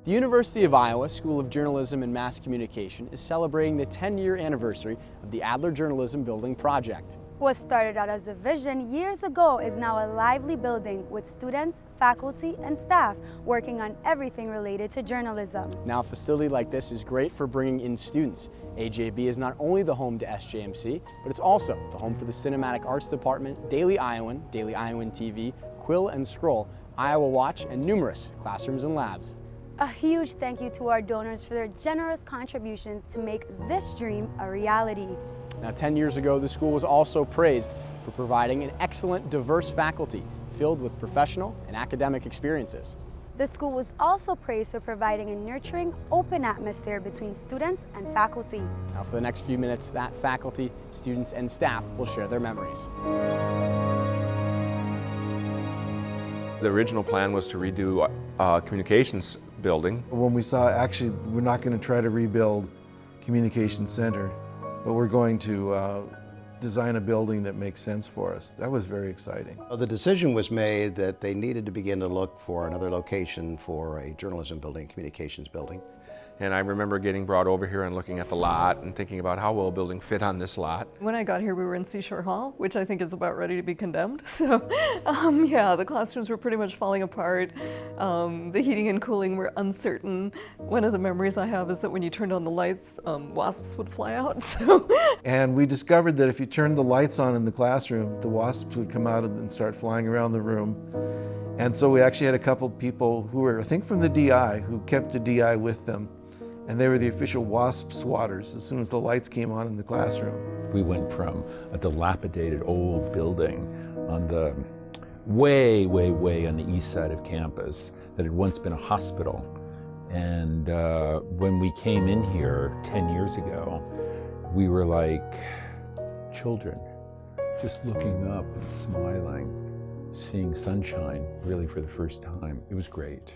The University of Iowa School of Journalism and Mass Communication is celebrating the 10-year anniversary of the Adler Journalism Building project. What started out as a vision years ago is now a lively building with students, faculty, and staff working on everything related to journalism. Now, a facility like this is great for bringing in students. AJB is not only the home to SJMC, but it's also the home for the Cinematic Arts Department, Daily Iowan TV, Quill and Scroll, Iowa Watch, and numerous classrooms and labs. A huge thank you to our donors for their generous contributions to make this dream a reality. Now, 10 years ago, the school was also praised for providing an excellent, diverse faculty filled with professional and academic experiences. The school was also praised for providing a nurturing, open atmosphere between students and faculty. Now, for the next few minutes, that faculty, students, and staff will share their memories. The original plan was to redo communications building. When we saw, actually, we're not going to try to rebuild Communications Center, but we're going to design a building that makes sense for us. That was very exciting. The decision was made that they needed to begin to look for another location for a journalism building, communications building. And I remember getting brought over here and looking at the lot and thinking about how will a building fit on this lot. When I got here, we were in Seashore Hall, which I think is about ready to be condemned. So yeah, the classrooms were pretty much falling apart. The heating and cooling were uncertain. One of the memories I have is that when you turned on the lights, wasps would fly out. So. And we discovered that if you turned the lights on in the classroom, the wasps would come out and start flying around the room. And so we actually had a couple people who were, I think, from the DI, who kept the DI with them. And they were the official wasp swatters as soon as the lights came on in the classroom. We went from a dilapidated old building on the way on the east side of campus that had once been a hospital. And when we came in here 10 years ago, we were like children, just looking up and smiling, seeing sunshine really for the first time. It was great.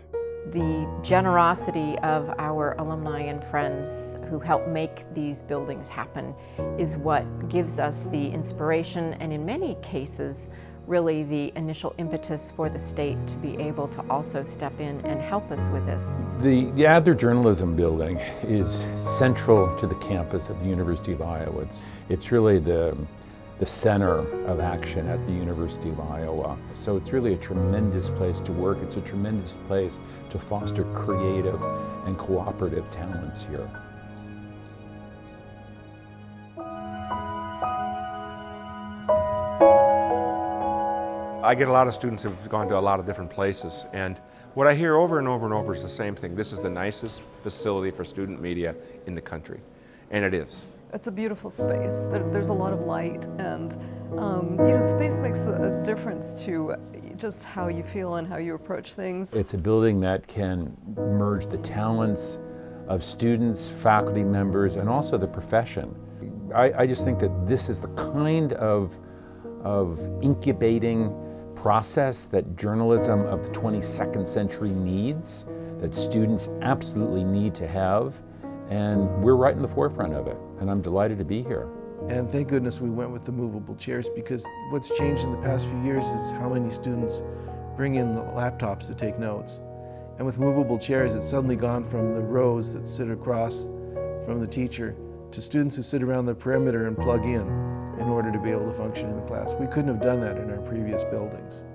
The generosity of our alumni and friends who help make these buildings happen is what gives us the inspiration and in many cases really the initial impetus for the state to be able to also step in and help us with this. The Adler Journalism Building is central to the campus of the University of Iowa. It's really the center of action at the University of Iowa. So it's really a tremendous place to work. It's a tremendous place to foster creative and cooperative talents here. I get a lot of students who've gone to a lot of different places, and what I hear over and over and over is the same thing. This is the nicest facility for student media in the country, and it is. It's a beautiful space. There's a lot of light, and you know, space makes a difference to just how you feel and how you approach things. It's a building that can merge the talents of students, faculty members, and also the profession. I just think that this is the kind of incubating process that journalism of the 22nd century needs, that students absolutely need to have. And we're right in the forefront of it, and I'm delighted to be here. And thank goodness we went with the movable chairs, because what's changed in the past few years is how many students bring in the laptops to take notes. And with movable chairs, it's suddenly gone from the rows that sit across from the teacher to students who sit around the perimeter and plug in order to be able to function in the class. We couldn't have done that in our previous buildings.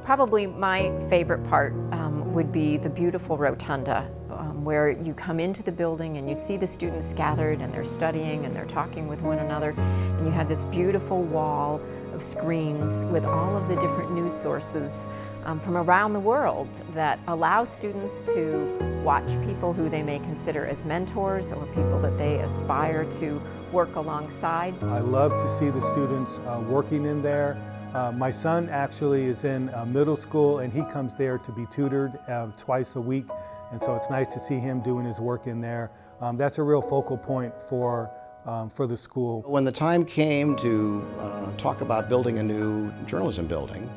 Probably my favorite part would be the beautiful rotunda, where you come into the building and you see the students gathered and they're studying and they're talking with one another, and you have this beautiful wall of screens with all of the different news sources from around the world that allow students to watch people who they may consider as mentors or people that they aspire to work alongside. I love to see the students working in there. My son actually is in middle school, and he comes there to be tutored twice a week, and so it's nice to see him doing his work in there. That's a real focal point for the school. When the time came to talk about building a new journalism building,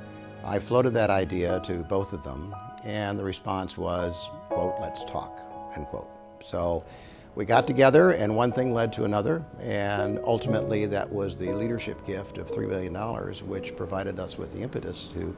I floated that idea to both of them, and the response was, quote, "Let's talk," end quote. So we got together, and one thing led to another, and ultimately that was the leadership gift of $3 billion, which provided us with the impetus to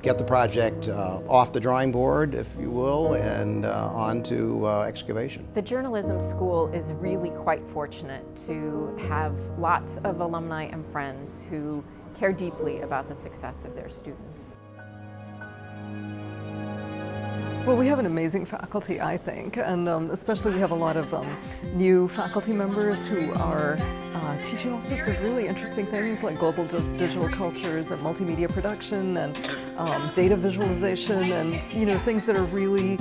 get the project off the drawing board, if you will, and on to excavation. The journalism school is really quite fortunate to have lots of alumni and friends who care deeply about the success of their students. Well, we have an amazing faculty, I think, and especially we have a lot of new faculty members who are teaching all sorts of really interesting things like global digital cultures and multimedia production and data visualization and things that are really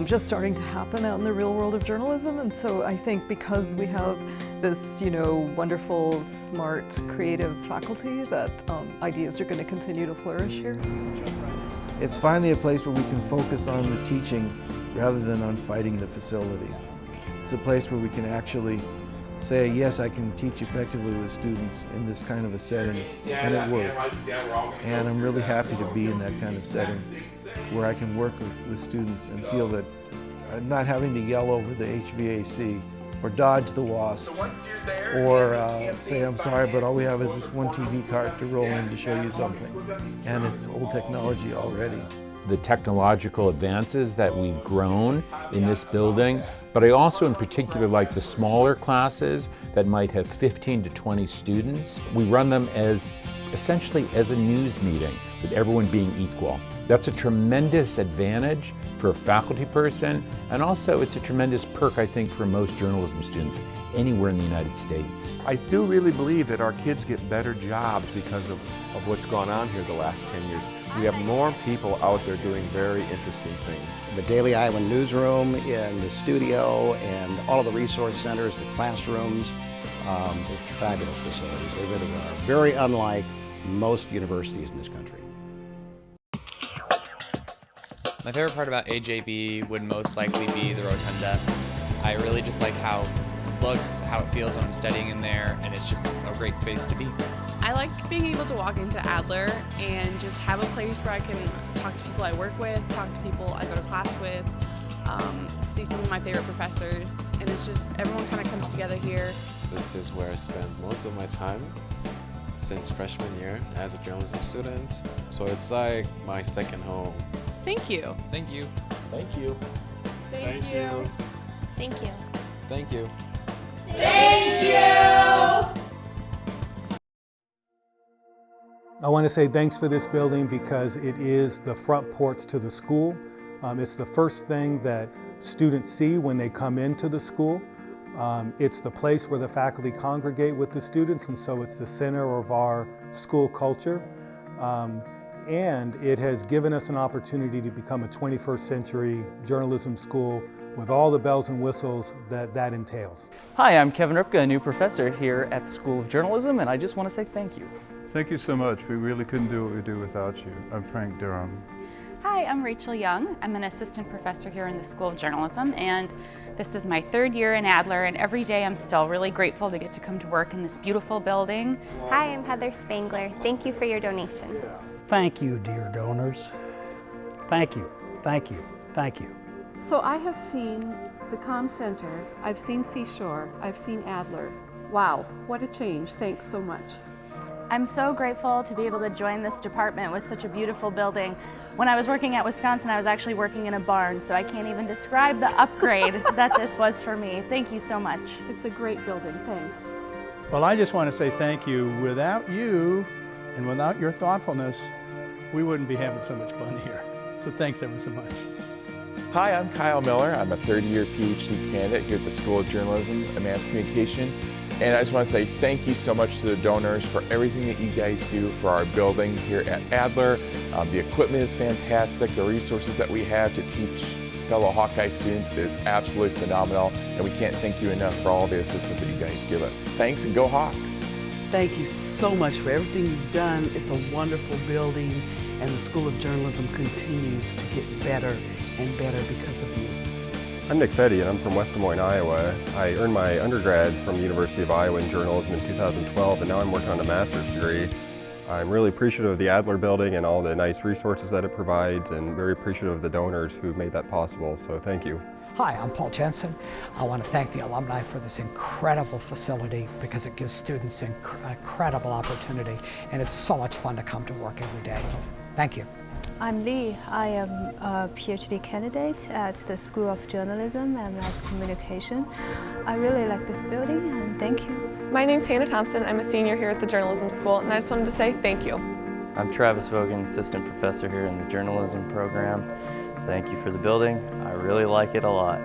just starting to happen out in the real world of journalism. And so I think because we have this wonderful, smart, creative faculty, that ideas are going to continue to flourish here. It's finally a place where we can focus on the teaching rather than on fighting the facility. It's a place where we can actually say, yes, I can teach effectively with students in this kind of a setting, and it works. And I'm really happy to be in that kind of setting where I can work with students and feel that I'm not having to yell over the HVAC or dodge the wasps or say, I'm sorry, but all we have is this one TV cart to roll in to show you something. And it's old technology already. The technological advances that we've grown in this building, but I also in particular like the smaller classes that might have 15 to 20 students. We run them as essentially as a news meeting with everyone being equal. That's a tremendous advantage for a faculty person, and also it's a tremendous perk, I think, for most journalism students anywhere in the United States. I do really believe that our kids get better jobs because of what's gone on here the last 10 years. We have more people out there doing very interesting things. The Daily Iowan newsroom, and the studio, and all of the resource centers, the classrooms, they're fabulous facilities. They really are. Very unlike most universities in this country. My favorite part about AJB would most likely be the rotunda. I really just like how it looks, how it feels when I'm studying in there, and it's just a great space to be. I like being able to walk into Adler and just have a place where I can talk to people I work with, talk to people I go to class with, see some of my favorite professors, and it's just everyone kind of comes together here. This is where I spend most of my time since freshman year as a journalism student, so it's like my second home. Thank you. Thank you. Thank you. Thank you. Thank you. Thank you. Thank you. I want to say thanks for this building because it is the front porch to the school. It's the first thing that students see when they come into the school. It's the place where the faculty congregate with the students, and so it's the center of our school culture. And it has given us an opportunity to become a 21st century journalism school with all the bells and whistles that entails. Hi, I'm Kevin Ripka, a new professor here at the School of Journalism, and I just want to say thank you. Thank you so much. We really couldn't do what we do without you. I'm Frank Durham. Hi, I'm Rachel Young. I'm an assistant professor here in the School of Journalism, and this is my third year in Adler, and every day I'm still really grateful to get to come to work in this beautiful building. Hi, I'm Heather Spangler. Thank you for your donation. Thank you, dear donors. Thank you, thank you, thank you. So I have seen the Comm Center, I've seen Seashore, I've seen Adler. Wow, what a change. Thanks so much. I'm so grateful to be able to join this department with such a beautiful building. When I was working at Wisconsin, I was actually working in a barn, so I can't even describe the upgrade that this was for me. Thank you so much. It's a great building. Thanks. Well, I just want to say thank you. Without you and without your thoughtfulness, we wouldn't be having so much fun here. So thanks ever so much. Hi, I'm Kyle Miller. I'm a third-year PhD candidate here at the School of Journalism and Mass Communication. And I just want to say thank you so much to the donors for everything that you guys do for our building here at Adler. The equipment is fantastic. The resources that we have to teach fellow Hawkeye students is absolutely phenomenal. And we can't thank you enough for all the assistance that you guys give us. Thanks, and go Hawks. Thank you so much for everything you've done. It's a wonderful building, and the School of Journalism continues to get better and better because of you. I'm Nick Fetty, and I'm from West Des Moines, Iowa. I earned my undergrad from the University of Iowa in journalism in 2012, and now I'm working on a master's degree. I'm really appreciative of the Adler building and all the nice resources that it provides, and very appreciative of the donors who made that possible, so thank you. Hi, I'm Paul Jensen. I want to thank the alumni for this incredible facility because it gives students an incredible opportunity, and it's so much fun to come to work every day. Thank you. I'm Lee. I am a PhD candidate at the School of Journalism and Mass Communication. I really like this building, and thank you. My name's Hannah Thompson. I'm a senior here at the Journalism School, and I just wanted to say thank you. I'm Travis Vogan, assistant professor here in the journalism program. Thank you for the building. I really like it a lot.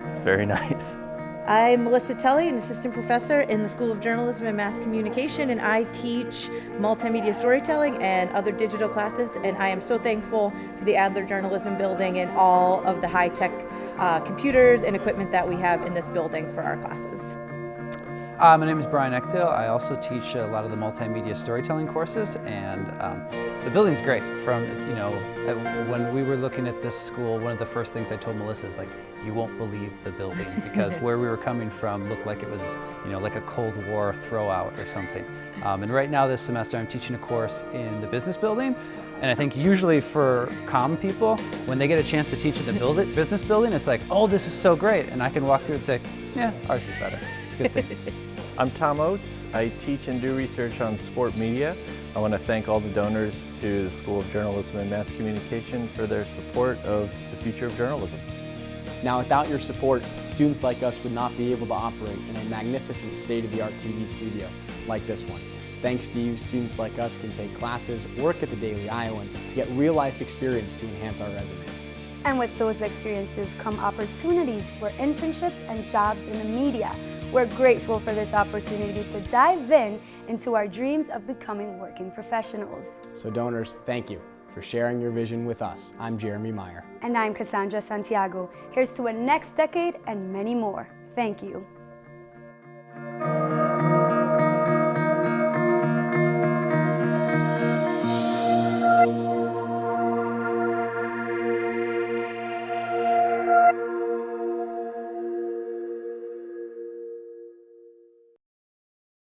It's very nice. I'm Melissa Telly, an assistant professor in the School of Journalism and Mass Communication, and I teach multimedia storytelling and other digital classes, and I am so thankful for the Adler Journalism Building and all of the high-tech computers and equipment that we have in this building for our classes. My name is Brian Eckdale. I also teach a lot of the multimedia storytelling courses, and the building's great. When we were looking at this school, one of the first things I told Melissa is like, you won't believe the building, because where we were coming from looked like it was, like a Cold War throwout or something. And right now this semester I'm teaching a course in the business building, and I think usually for comm people, when they get a chance to teach in the business building, it's like, oh, this is so great, and I can walk through and say, yeah, ours is better. It's a good thing. I'm Tom Oates. I teach and do research on sport media. I want to thank all the donors to the School of Journalism and Mass Communication for their support of the future of journalism. Now, without your support, students like us would not be able to operate in a magnificent state-of-the-art TV studio like this one. Thanks to you, students like us can take classes, work at the Daily Iowan to get real-life experience to enhance our resumes. And with those experiences come opportunities for internships and jobs in the media. We're grateful for this opportunity to dive into our dreams of becoming working professionals. So donors, thank you for sharing your vision with us. I'm Jeremy Meyer. And I'm Cassandra Santiago. Here's to a next decade and many more. Thank you.